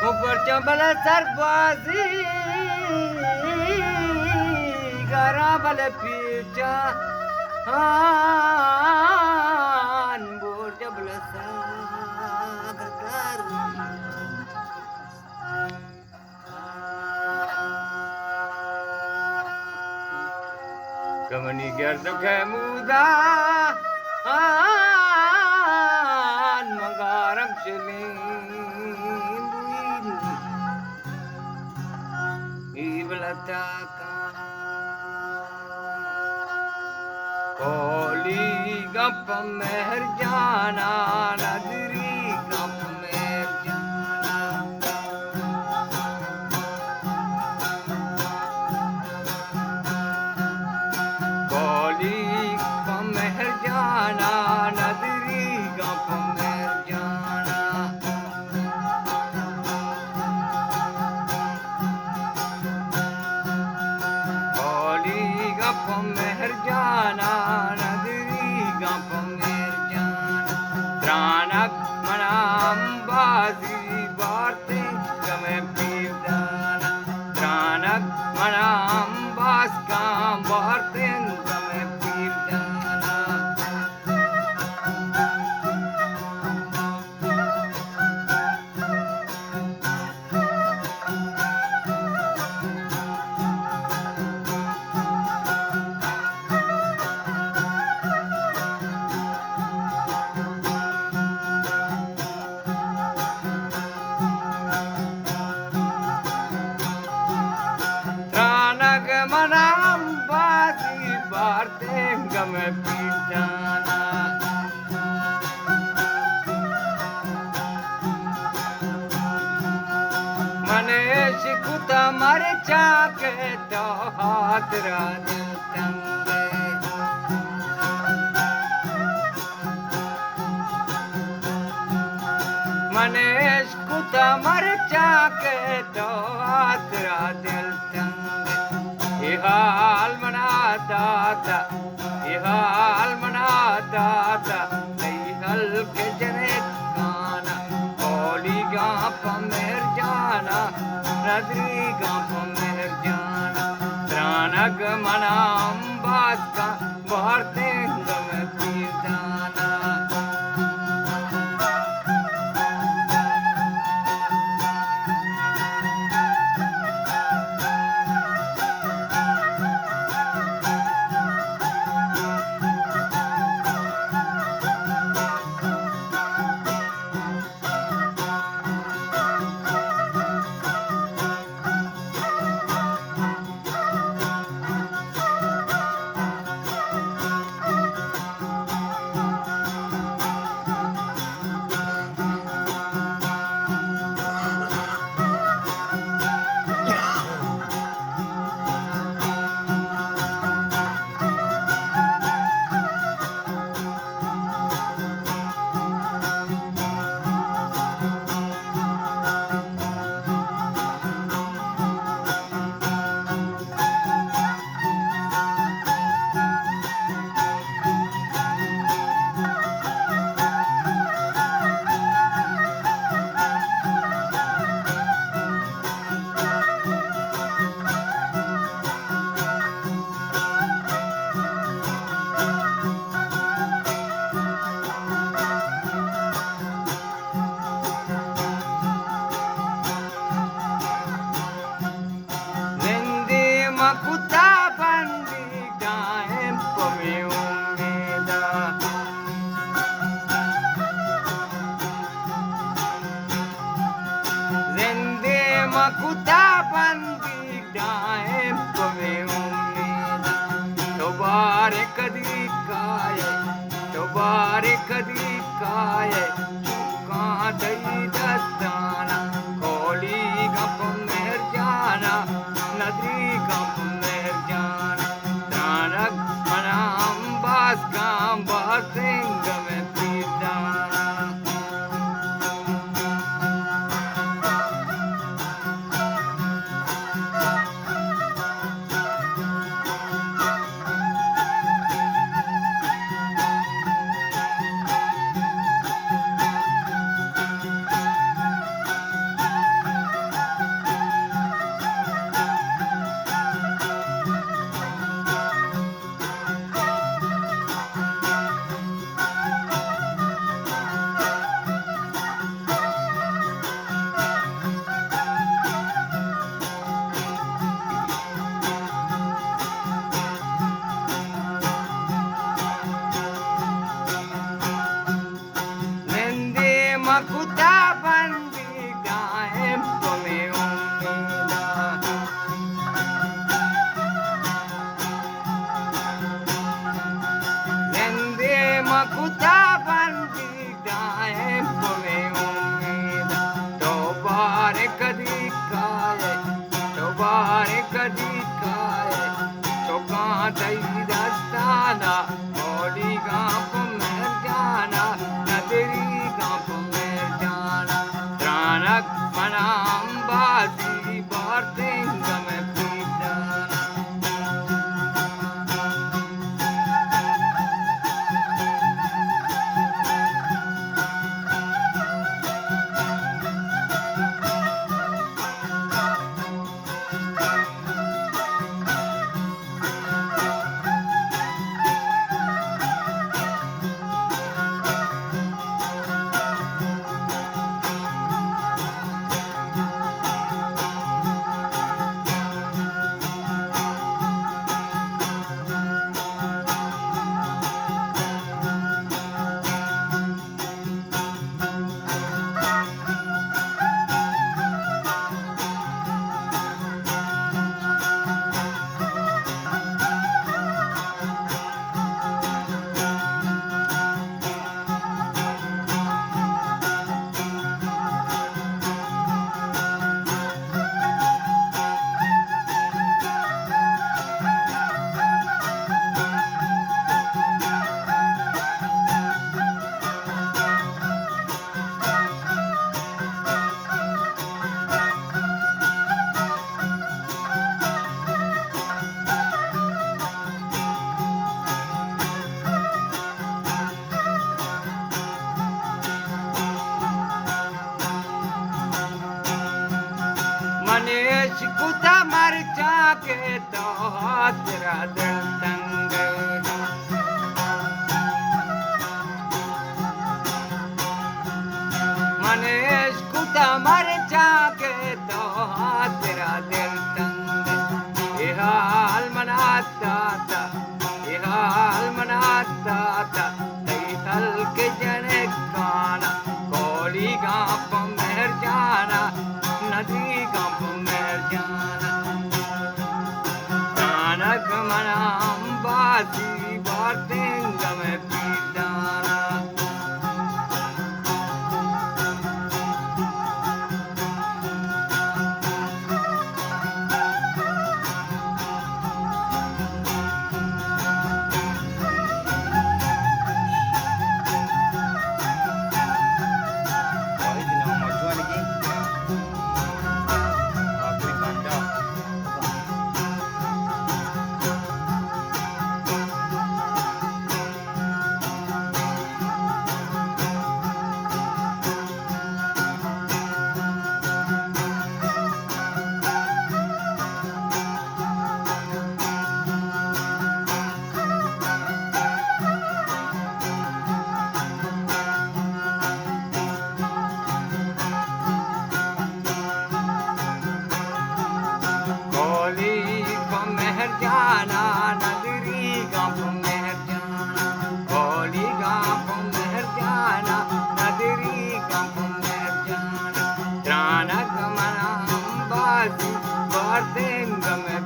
ऊपर चंबल सरबाजी गरा बल पीछा बोर जबल कमनी गर्द के मुदा मंगारम चले इबलता का कोली गप मेहर जाना नजरी गप मेहर जाना कोली गप मेहर जाना नजरी गप मेहर जाना कोली गप मेहर जाना नदरी गप मेहर जाना त्रानक मनाम बाजी बारते गमे पीवदाना त्रानक मनाम बास का बारते गमे पीवदाना त्रानक मनाम बाजी बारते गमे पीवदाना मनेश कुता मर चाके तो हाथ राज तंगे मनेश कुता मर चाके तो हाथ राज तंगे ये हाल मना दाता ये हाल मना दाता नहीं हल के जने गाना होली गाप मेर जाना नदरी गाप मेर जाना त्रानक मनाम बात का भारते गम पीवदाना Makuta bandi daem pome umeda Zende makuta bandi daem pome umeda Tobare kadi kaya Chuka dai dastana Koli gap mer jana नदी गप मेर जाना त्रानक मनाम बास का बारते गमे पीवदाना makuta bandida empome umida Lende makuta bandida empome umida Tobare kadikaye Tobare kadikaye Tokadai dastana Oli gamp merjana Nadri gamp merjana Tranak manam bazi Bardinga me pidana Manish कुता मर जाके तो तेरा दिल तंग मनीष कुता मर जाके तो तेरा दिल तंग ये हाल मनाता था ये हाल मनाता था कई हल के जने गाना कोली गांव मेहर जाना नदी gamp merjana Tanak manam bazi Bardinga me pidana जाना नगरी gamp merjana Oli gamp merjana नगरी gamp merjana Tranak manam bazi Bardinga me